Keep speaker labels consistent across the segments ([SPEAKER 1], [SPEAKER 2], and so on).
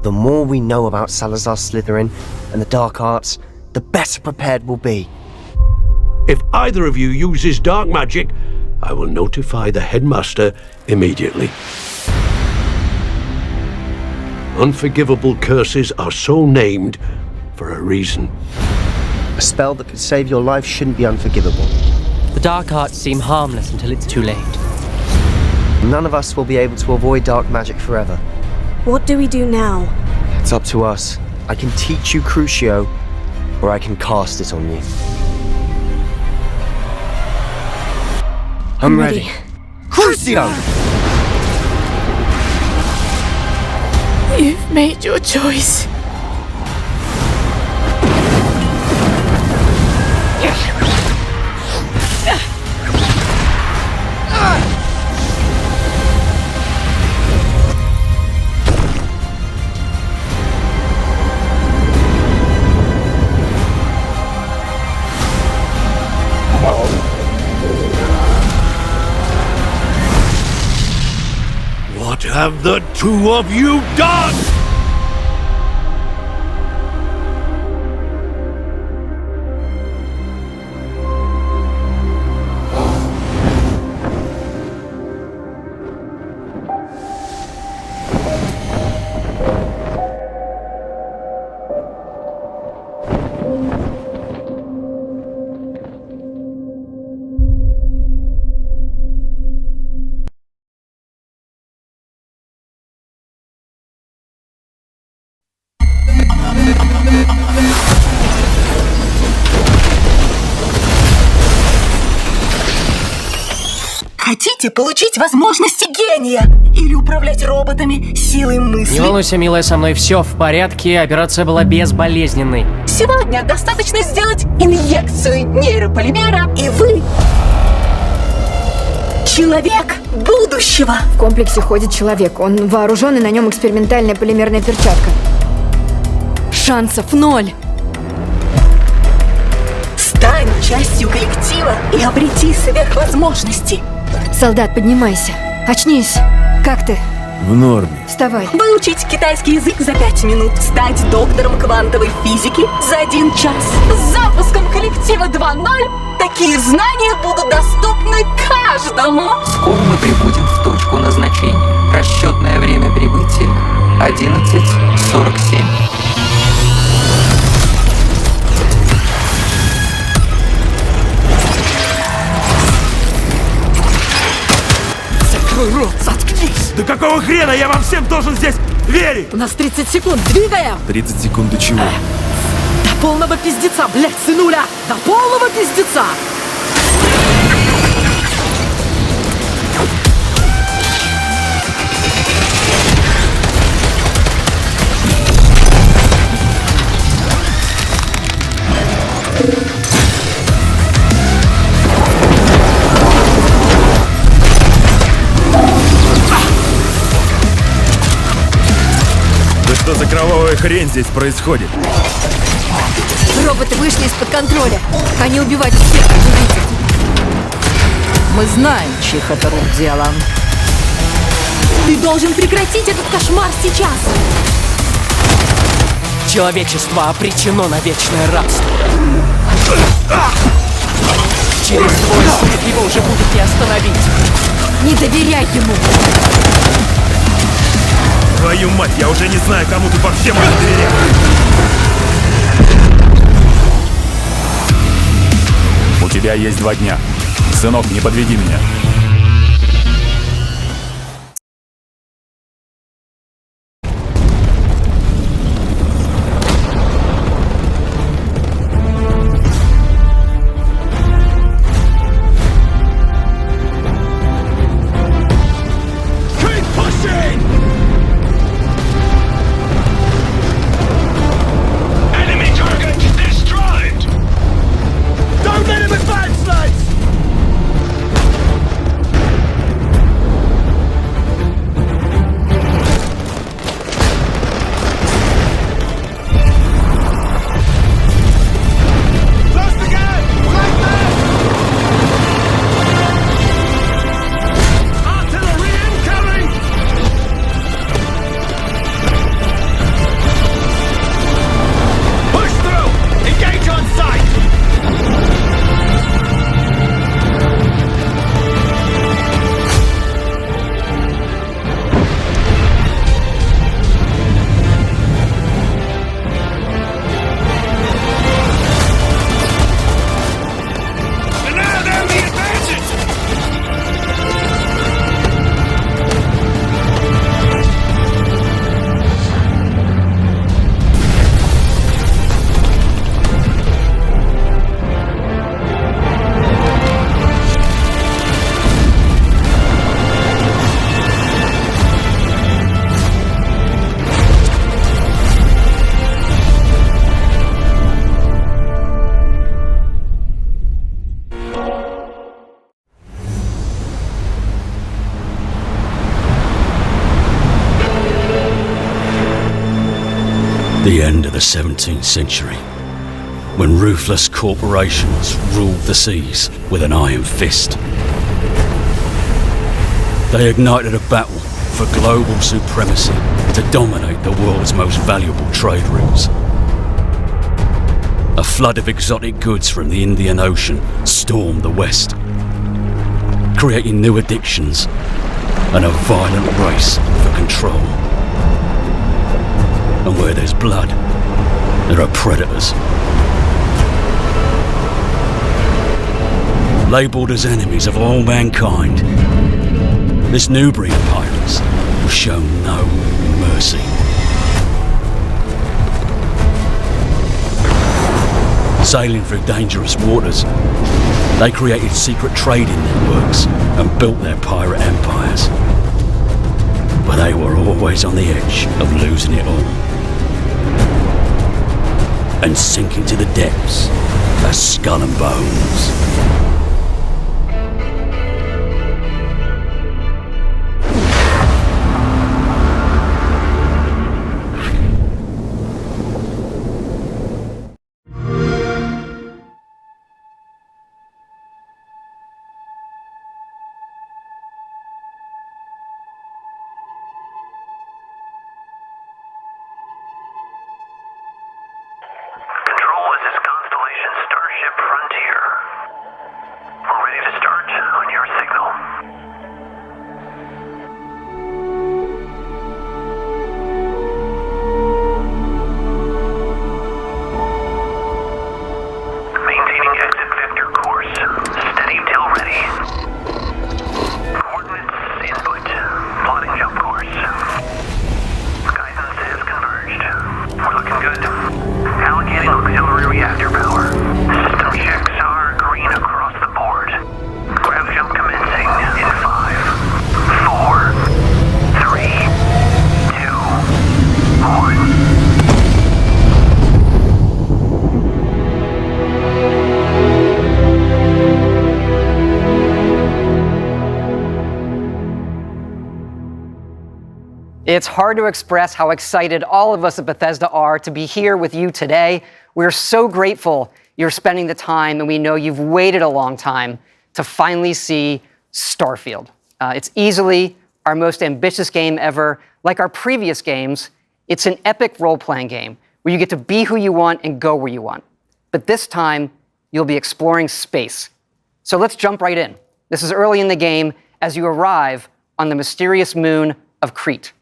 [SPEAKER 1] The more we know about Salazar Slytherin and the dark arts, the better prepared we'll be.
[SPEAKER 2] If either of you uses dark magic, I will notify the headmaster immediately. Unforgivable curses are so named for a reason.
[SPEAKER 1] A spell that could save your life shouldn't be unforgivable.
[SPEAKER 3] The dark arts seem harmless until it's too late.
[SPEAKER 1] None of us will be able to avoid dark magic forever.
[SPEAKER 4] What do we do now?
[SPEAKER 1] It's up to us. I can teach you Crucio, or I can cast it on you. I'm ready. Crucio!
[SPEAKER 5] You've made your choice.
[SPEAKER 2] What have the two of you done?
[SPEAKER 6] Хотите получить возможности гения? Или управлять роботами силой мысли?
[SPEAKER 3] Не волнуйся, милая, со мной все в порядке, операция была безболезненной.
[SPEAKER 6] Сегодня достаточно сделать инъекцию нейрополимера, и вы... человек будущего!
[SPEAKER 5] В комплексе ходит человек. Он вооружен, и на нем экспериментальная полимерная перчатка. Шансов 0.
[SPEAKER 6] Стань частью коллектива и обрети сверхвозможности.
[SPEAKER 5] Солдат, поднимайся. Очнись. Как ты?
[SPEAKER 7] В норме.
[SPEAKER 5] Вставай.
[SPEAKER 6] Выучить китайский язык за 5 минут. Стать доктором квантовой физики за 1 час. С запуском коллектива 2.0 такие знания будут доступны каждому.
[SPEAKER 8] Скоро мы прибудем в точку назначения. Расчетное время прибытия 11:47.
[SPEAKER 5] Закрой рот, заткнись!
[SPEAKER 7] Да какого хрена я вам всем должен здесь верить?
[SPEAKER 5] У нас 30 секунд, двигаем!
[SPEAKER 7] 30 секунд до чего?
[SPEAKER 5] До полного пиздеца, блядь, сынуля! До полного пиздеца!
[SPEAKER 7] Что за кровавая хрень здесь происходит?
[SPEAKER 5] Роботы вышли из-под контроля. Они убивают всех, кто видит. Мы знаем, чьих это рук дело.
[SPEAKER 6] Ты должен прекратить этот кошмар сейчас.
[SPEAKER 3] Человечество обречено на вечное рабство. Через твой свет его уже будет не остановить.
[SPEAKER 5] Не доверяй ему.
[SPEAKER 7] Твою мать, я уже не знаю, кому тут вообще можно доверять. У тебя есть 2 дня. Сынок, не подведи меня.
[SPEAKER 9] The end of the 17th century, when ruthless corporations ruled the seas with an iron fist. They ignited a battle for global supremacy to dominate the world's most valuable trade routes. A flood of exotic goods from the Indian Ocean stormed the West, creating new addictions and a violent race for control. And where there's blood, there are predators. Labelled as enemies of all mankind, this new breed of pirates will show no mercy. Sailing through dangerous waters, they created secret trading networks and built their pirate empires. But they were always on the edge of losing it all and sinking to the depths as Skull and Bones.
[SPEAKER 3] It's hard to express how excited all of us at Bethesda are to be here with you today. We're so grateful you're spending the time, and we know you've waited a long time to finally see Starfield. It's easily our most ambitious game ever. Like our previous games, it's an epic role-playing game where you get to be who you want and go where you want. But this time, you'll be exploring space. So let's jump right in. This is early in the game as you arrive on the mysterious moon of Crete.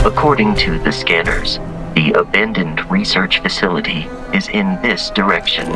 [SPEAKER 10] According to the scanners, the abandoned research facility is in this direction.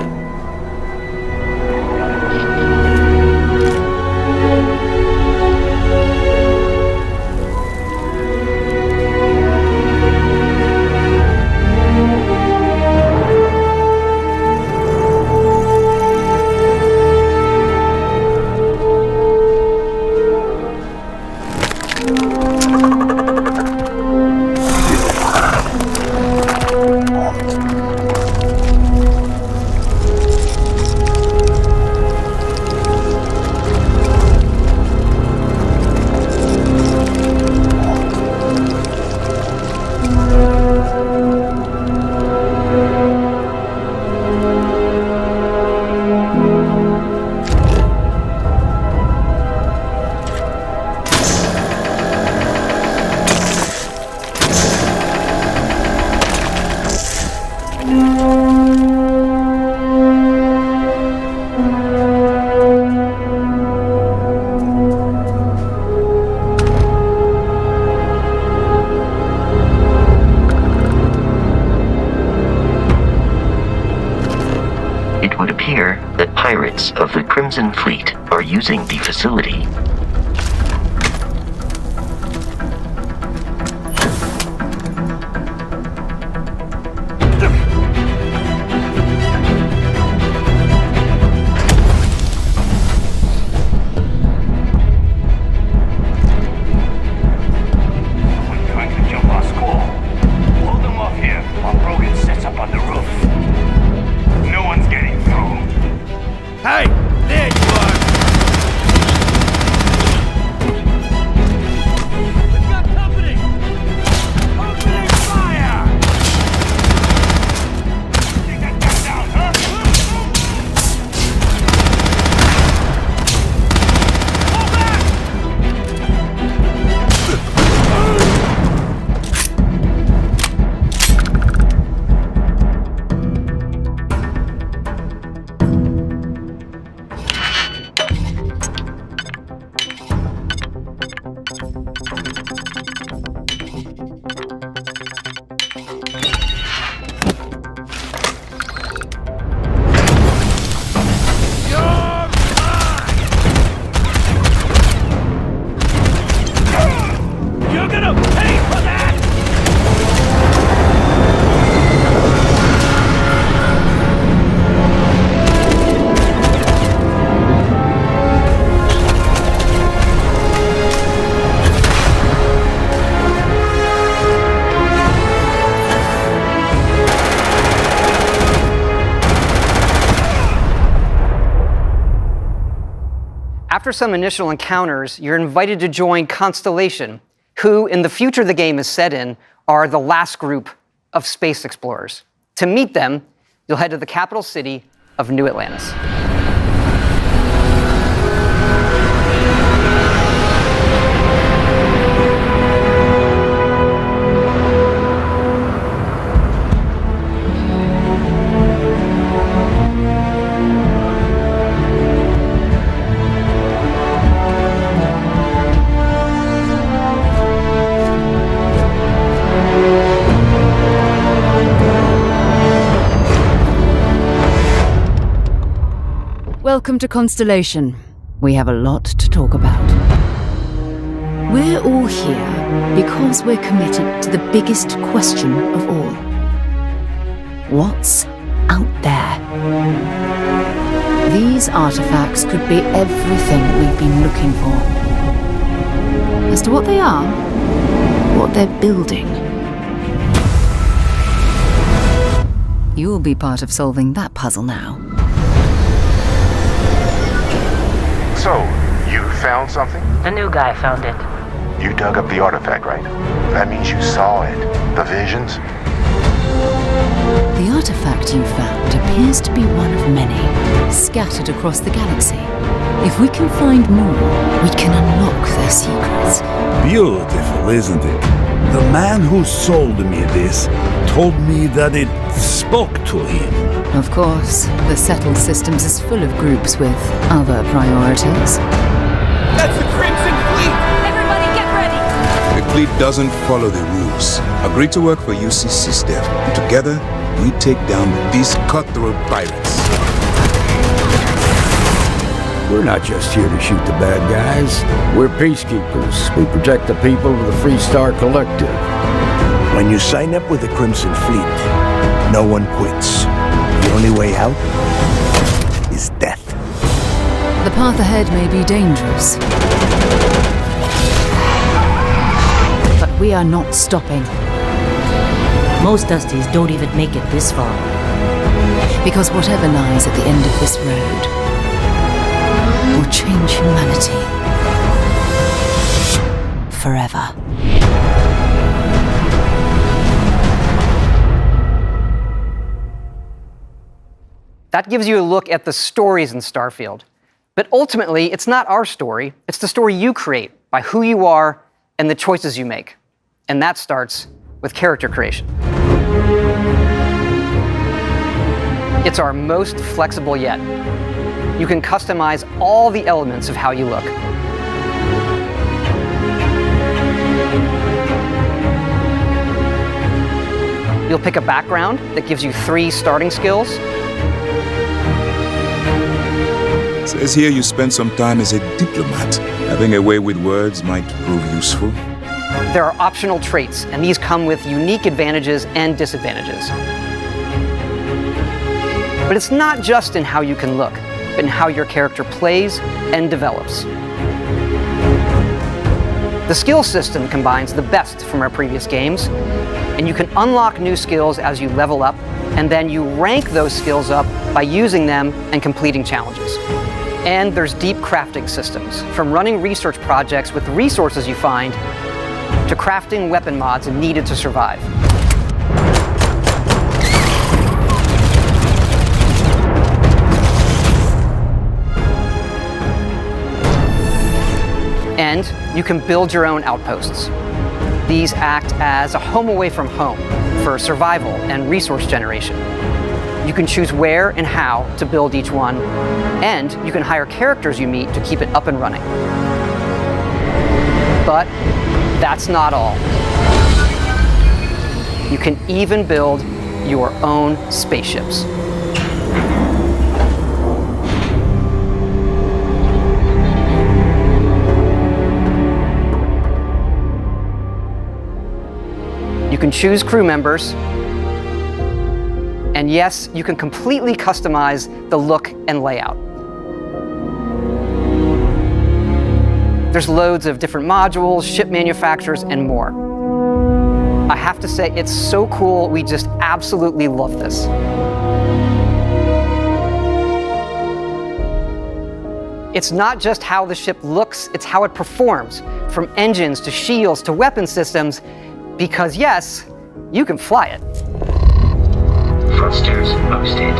[SPEAKER 10] pirates of the Crimson Fleet are using the facility.
[SPEAKER 9] Hey! There you are! We've got company! Opening fire! Take that guy down, huh? Pull back! You're gonna pay for that!
[SPEAKER 3] After some initial encounters, you're invited to join Constellation, who, in the future the game is set in, are the last group of space explorers. To meet them, you'll head to the capital city of New Atlantis.
[SPEAKER 11] Welcome to Constellation. We have a lot to talk about. We're all here because we're committed to the biggest question of all. What's out there? These artifacts could be everything we've been looking for. As to what they are, what they're building, you'll be part of solving that puzzle now.
[SPEAKER 12] So, you found something?
[SPEAKER 13] The new guy found it.
[SPEAKER 12] You dug up the artifact, right? That means you saw it. The visions?
[SPEAKER 11] The artifact you found appears to be one of many, scattered across the galaxy. If we can find more, we can unlock their secrets.
[SPEAKER 14] Beautiful, isn't it? The man who sold me this told me that it spoke to him.
[SPEAKER 11] Of course, the settled systems is full of groups with other priorities.
[SPEAKER 15] That's the Crimson Fleet!
[SPEAKER 13] Everybody get ready!
[SPEAKER 15] The fleet doesn't follow the rules. Agree to work for UCC staff. Together, we take down these cutthroat pirates.
[SPEAKER 9] We're not just here to shoot the bad guys. We're peacekeepers. We protect the people of the Free Star Collective.
[SPEAKER 14] When you sign up with the Crimson Fleet, no one quits. The only way out is death.
[SPEAKER 11] The path ahead may be dangerous, but we are not stopping.
[SPEAKER 13] Most Dusties don't even make it this far.
[SPEAKER 11] Because whatever lies at the end of this road will change humanity forever.
[SPEAKER 3] That gives you a look at the stories in Starfield. But ultimately, it's not our story, it's the story you create by who you are and the choices you make. And that starts with character creation. It's our most flexible yet. You can customize all the elements of how you look. You'll pick a background that gives you 3 starting skills.
[SPEAKER 15] Says here you spent some time as a diplomat. Having a way with words might prove useful.
[SPEAKER 3] There are optional traits, and these come with unique advantages and disadvantages. But it's not just in how you can look, but in how your character plays and develops. The skill system combines the best from our previous games, and you can unlock new skills as you level up, and then you rank those skills up by using them and completing challenges. And there's deep crafting systems, from running research projects with the resources you find, to crafting weapon mods needed to survive. And you can build your own outposts. These act as a home away from home for survival and resource generation. You can choose where and how to build each one, and you can hire characters you meet to keep it up and running. But that's not all. You can even build your own spaceships. You can choose crew members, and yes, you can completely customize the look and layout. There's loads of different modules, ship manufacturers, and more. I have to say, it's so cool. We just absolutely love this. It's not just how the ship looks, it's how it performs, from engines to shields to weapon systems, because yes, you can fly it.
[SPEAKER 10] Thrusters boosted.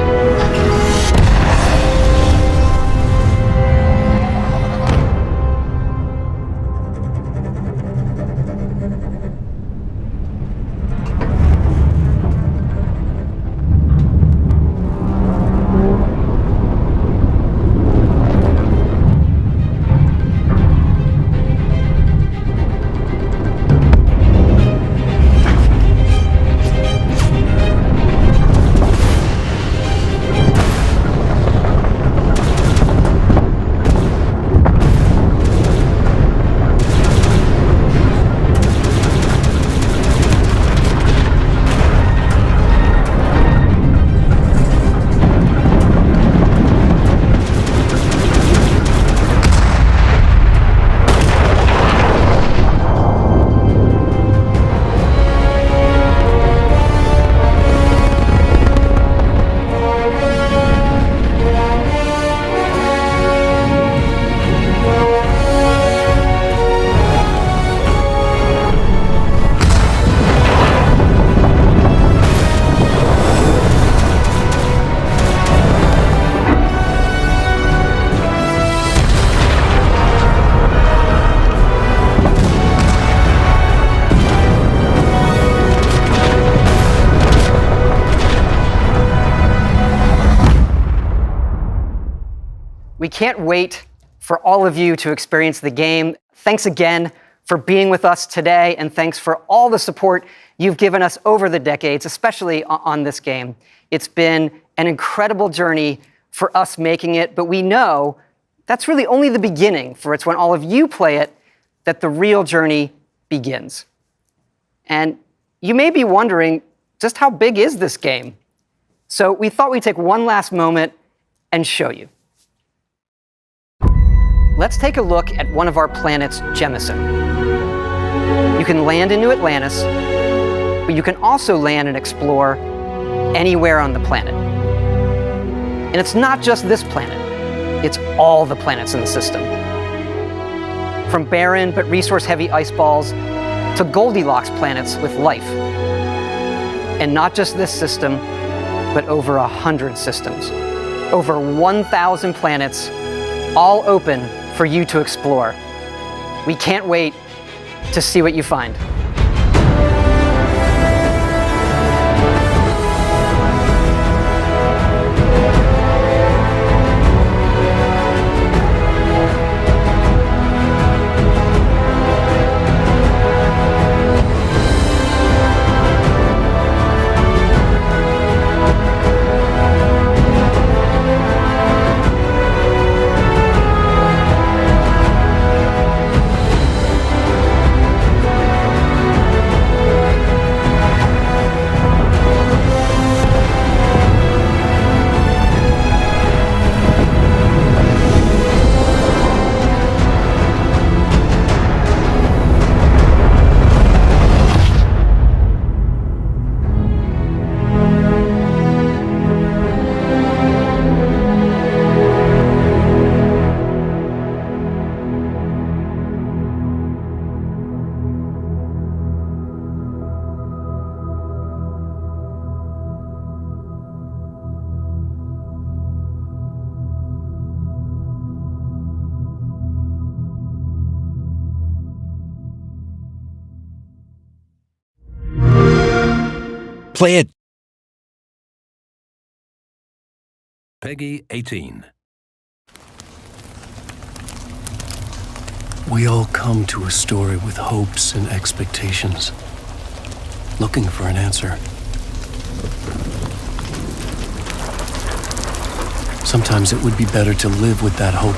[SPEAKER 3] We can't wait for all of you to experience the game. Thanks again for being with us today, and thanks for all the support you've given us over the decades, especially on this game. It's been an incredible journey for us making it, but we know that's really only the beginning, for it's when all of you play it that the real journey begins. And you may be wondering, just how big is this game? So we thought we'd take one last moment and show you. Let's take a look at one of our planets, Jemison. You can land into Atlantis, but you can also land and explore anywhere on the planet. And it's not just this planet, it's all the planets in the system. From barren but resource-heavy ice balls to Goldilocks planets with life. And not just this system, but over 100 systems. Over 1,000 planets, all open for you to explore. We can't wait to see what you find.
[SPEAKER 16] Cleared.
[SPEAKER 2] Peggy 18.
[SPEAKER 17] We all come to a story with hopes and expectations, looking for an answer. Sometimes it would be better to live with that hope,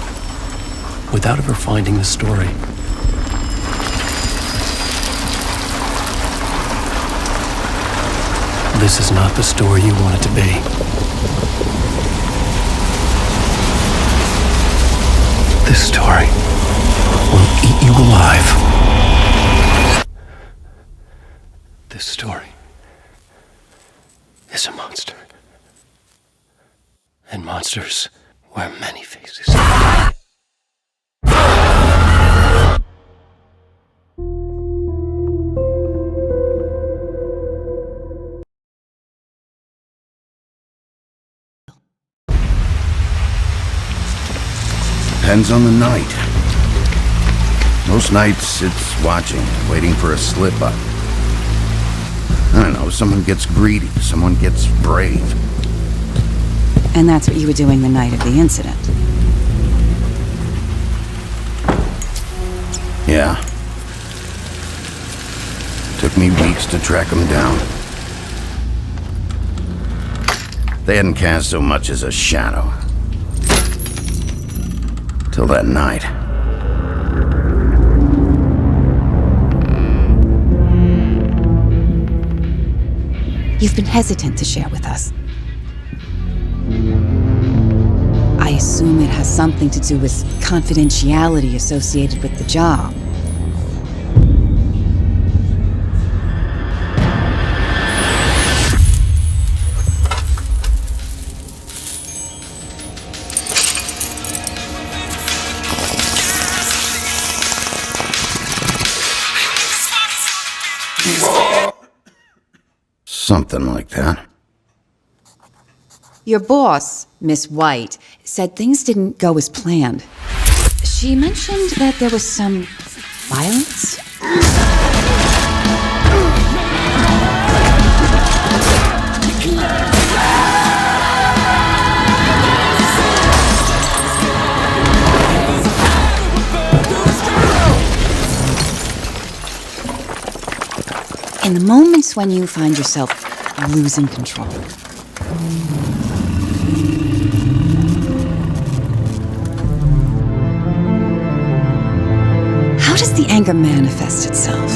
[SPEAKER 17] without ever finding the story. This is not the story you want it to be. This story will eat you alive. This story is a monster. And monsters wear many faces.
[SPEAKER 14] Depends on the night. Most nights it's watching, waiting for a slip-up. I don't know, someone gets greedy, someone gets brave.
[SPEAKER 11] And that's what you were doing the night of the incident.
[SPEAKER 14] Yeah. Took me weeks to track them down. They hadn't cast so much as a shadow. Till that night.
[SPEAKER 11] You've been hesitant to share with us. I assume it has something to do with confidentiality associated with the job.
[SPEAKER 14] Something like that.
[SPEAKER 11] Your boss, Miss White, said things didn't go as planned. She mentioned that there was some violence? In the moments when you find yourself losing control, how does the anger manifest itself?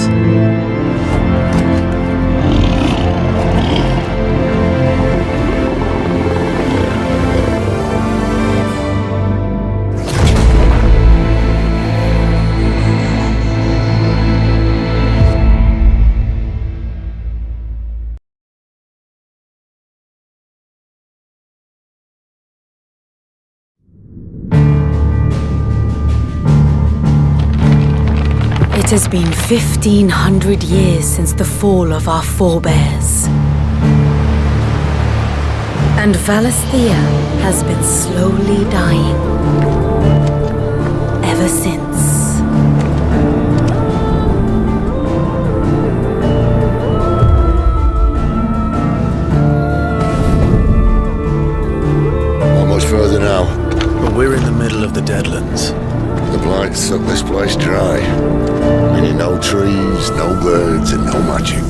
[SPEAKER 4] It has been 1,500 years since the fall of our forebears. And Valisthea has been slowly dying. Ever since.
[SPEAKER 18] Not much further now.
[SPEAKER 9] But we're in the middle of the Deadlands.
[SPEAKER 18] The blight sucked this place dry. Meaning no trees, no birds, and no magic.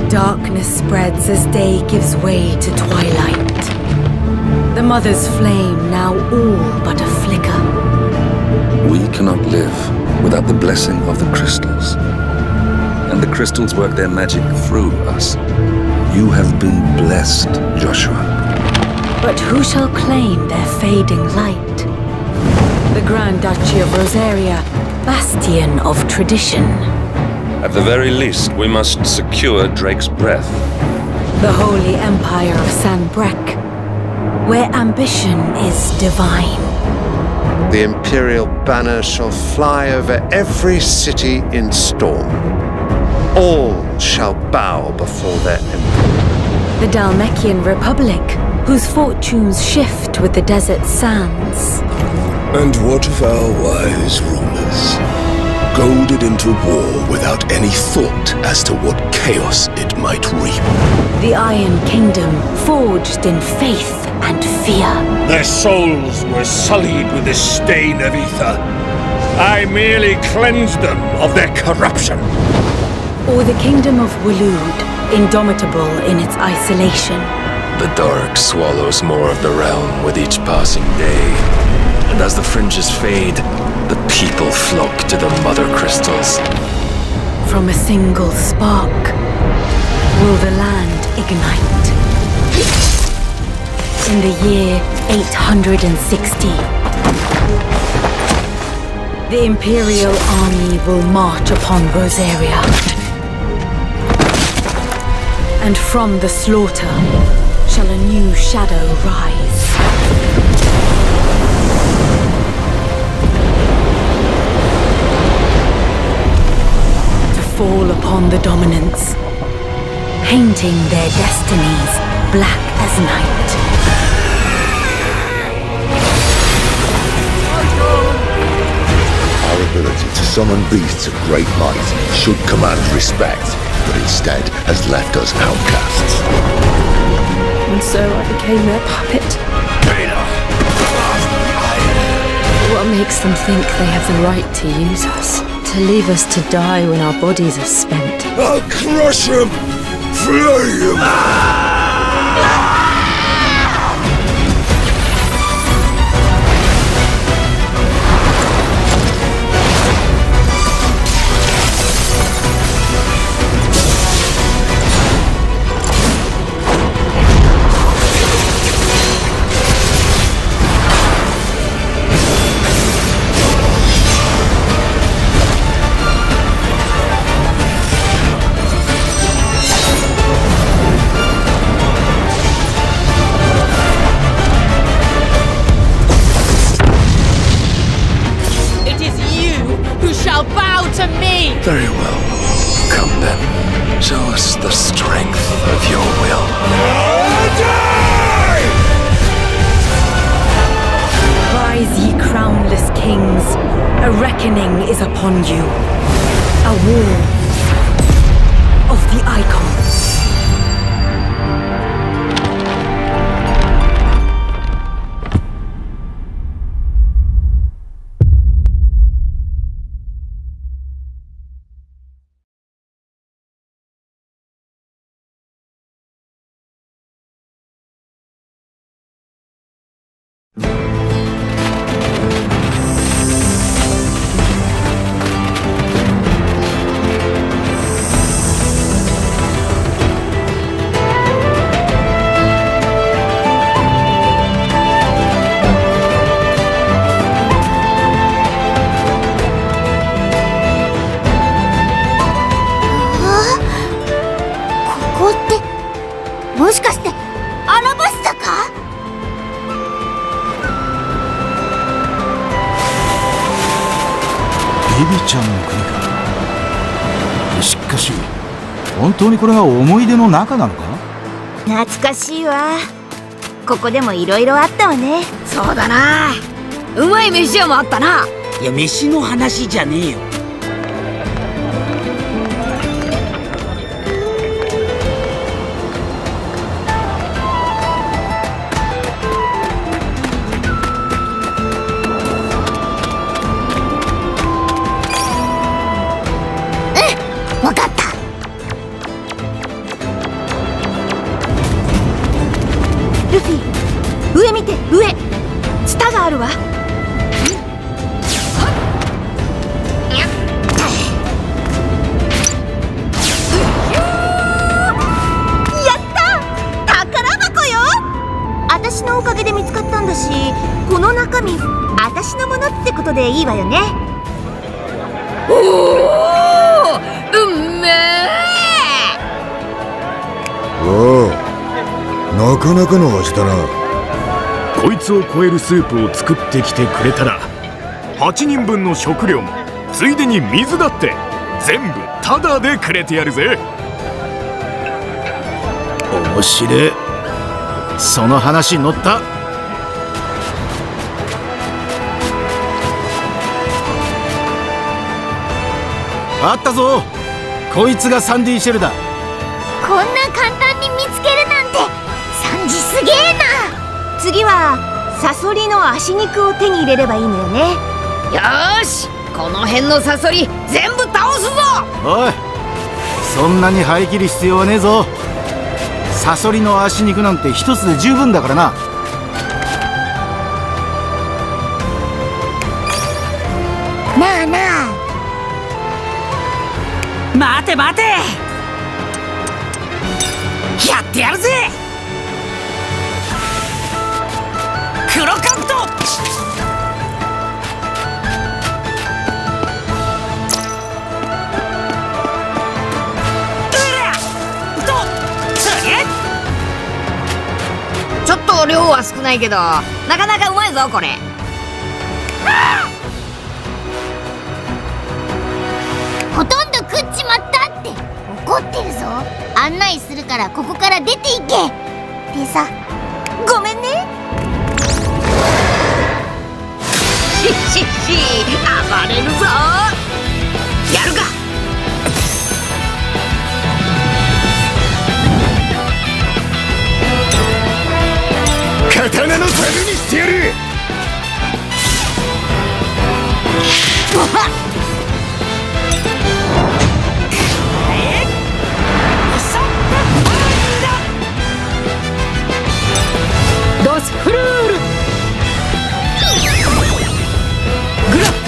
[SPEAKER 4] Darkness spreads as day gives way to twilight. The Mother's flame now all but a flicker.
[SPEAKER 19] We cannot live without the blessing of the crystals. And the crystals work their magic through us. You have been blessed, Joshua.
[SPEAKER 4] But who shall claim their fading light? The Grand Duchy of Rosaria, bastion of tradition.
[SPEAKER 19] At the very least, we must secure Drake's breath.
[SPEAKER 4] The Holy Empire of Sanbreque, where ambition is divine.
[SPEAKER 20] The Imperial banner shall fly over every city in storm. All shall bow before their emperor.
[SPEAKER 4] The Dalmekian Republic, whose fortunes shift with the desert sands.
[SPEAKER 15] And what of our wise rulers?
[SPEAKER 17] goaded into war without any thought as to what chaos it might reap.
[SPEAKER 4] The Iron Kingdom forged in faith and fear.
[SPEAKER 16] Their souls were sullied with the stain of ether. I merely cleansed them of their corruption.
[SPEAKER 4] Or the Kingdom of Waloed, indomitable in its isolation.
[SPEAKER 17] The dark swallows more of the realm with each passing day. And as the fringes fade, the people flock to the mother crystals.
[SPEAKER 4] From a single spark, will the land ignite? In the year 860, the Imperial army will march upon Rosaria. And from the slaughter shall a new shadow rise. To fall upon the dominants, painting their destinies black as night.
[SPEAKER 18] Our ability to summon beasts of great might should command respect, but instead has left us outcasts.
[SPEAKER 5] And so I became their puppet. What makes them think they have the right to use us? To leave us to die when our bodies are spent?
[SPEAKER 18] I'll crush him! Flay him!
[SPEAKER 17] Very well. Come then. Show us the strength of your will.
[SPEAKER 4] Rise, ye crownless kings. A reckoning is upon you. A war of the icons.
[SPEAKER 21] ビビちゃんの国か。しかし本当にこれが思い出の中なのか。
[SPEAKER 22] 懐かしいわ。ここでもいろいろあったわね。
[SPEAKER 5] そうだな。うまい飯屋もあったな。
[SPEAKER 23] いや、飯の話じゃねえよ。
[SPEAKER 22] わかった。ルフィ、上見て、上。ツタがあるわ。私のおかげで見つかったんだし、この中身私のものってことでいいわよね。
[SPEAKER 5] おお、うんめえ。
[SPEAKER 18] おお、なかなかの味だな。
[SPEAKER 7] こいつを超えるスープを作ってきてくれたら8人分の食料もついでに水だって全部タダでくれてやるぜ。
[SPEAKER 21] 面白い。その話に乗った。あったぞ。こいつがサンディシェルだ。
[SPEAKER 22] こんな簡単に見つけるなんてサンジすげえな。次はサソリの足肉を手に入れればいいのよね。
[SPEAKER 1] よーし、この辺のサソリ全部倒すぞ。
[SPEAKER 21] おい、そんなに生え切る必要はねえぞ。サソリの足肉なんて一つで十分だからな。
[SPEAKER 22] なあなあ、
[SPEAKER 23] 待て待て、やってやるぜ。黒カブト。
[SPEAKER 1] ちょっと量は少ないけど、なかなかうまいぞこれ。
[SPEAKER 22] ほとんど食っちまったって怒ってるぞ。案内するからここから出ていけってさ。ごめんね。
[SPEAKER 1] し暴れるぞ。やるか。
[SPEAKER 7] 刀のタグにしてやる。
[SPEAKER 11] ドスフルールグラップ。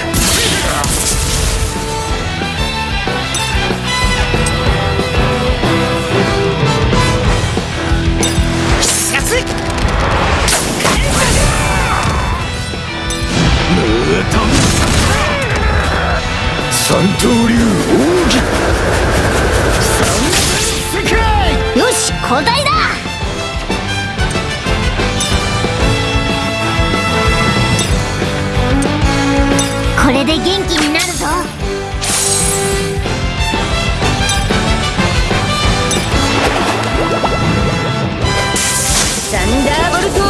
[SPEAKER 7] 三刀流奥義。
[SPEAKER 22] よし、交代だ。これで元気になるぞ。
[SPEAKER 1] サンダーボルト。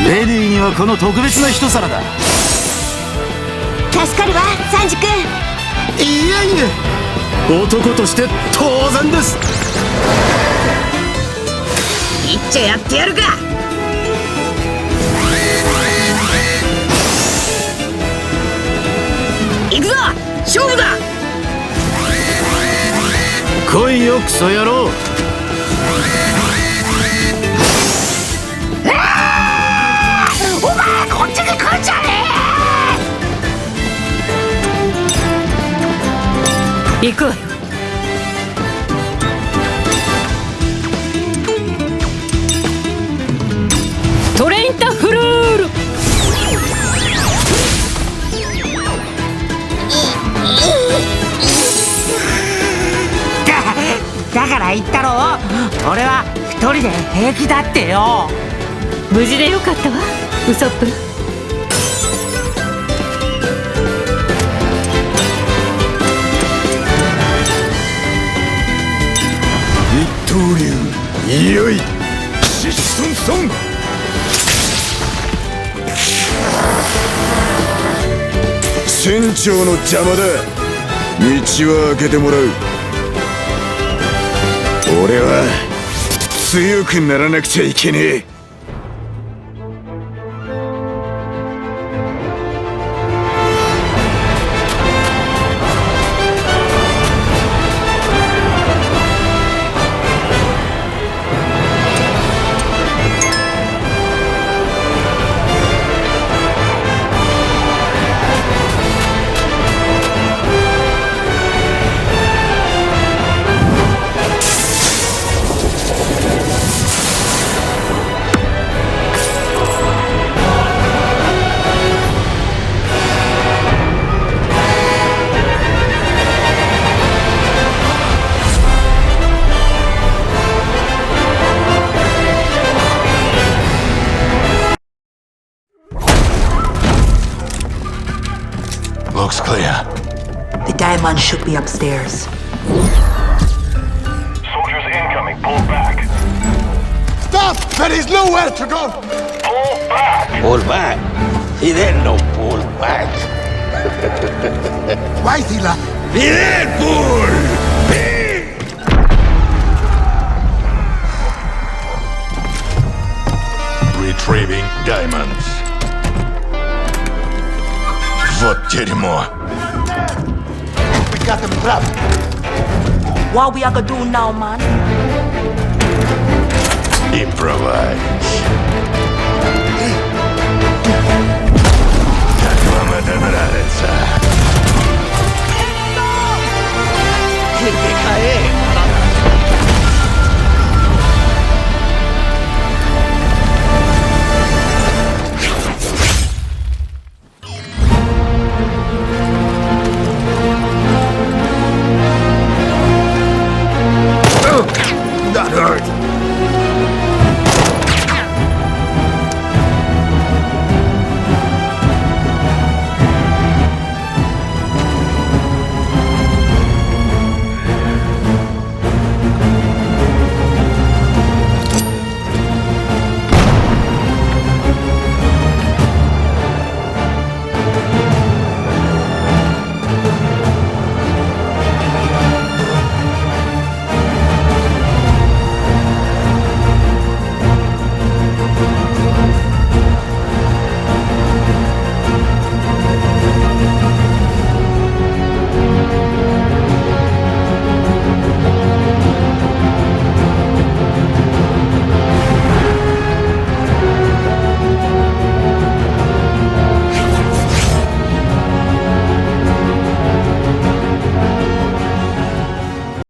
[SPEAKER 21] レディーにはこの特別な一皿だ。
[SPEAKER 22] 助かるわ、サンジ君。
[SPEAKER 21] いやいや、男として当然です。
[SPEAKER 1] いっちゃやってやるか。行くぞ、勝負だ。
[SPEAKER 21] 来いよクソ野郎。
[SPEAKER 22] お前こっちに来るんじゃね
[SPEAKER 11] え。行くわよ。トレインタフルール。
[SPEAKER 23] だから言ったろ、俺は一人で平気だってよ。
[SPEAKER 11] 無事でよかったわ、ウソップ。
[SPEAKER 7] 一刀流よいシソンソン。船長の邪魔だ。道は開けてもらう。俺は強くならなくちゃいけねえ。
[SPEAKER 6] Looks clear.
[SPEAKER 8] The diamond should be upstairs.
[SPEAKER 18] There is nowhere to go!
[SPEAKER 6] Pull back! Pull back? It ain't no pull back.
[SPEAKER 18] Why is he laughing?
[SPEAKER 6] It ain't pull!
[SPEAKER 18] Retrieving diamonds.
[SPEAKER 6] Вот дерьмо.
[SPEAKER 18] We got them trapped.
[SPEAKER 8] What we are gonna do now, man?
[SPEAKER 6] Improvise. Как вам это нравится? Yippee-ki-yay!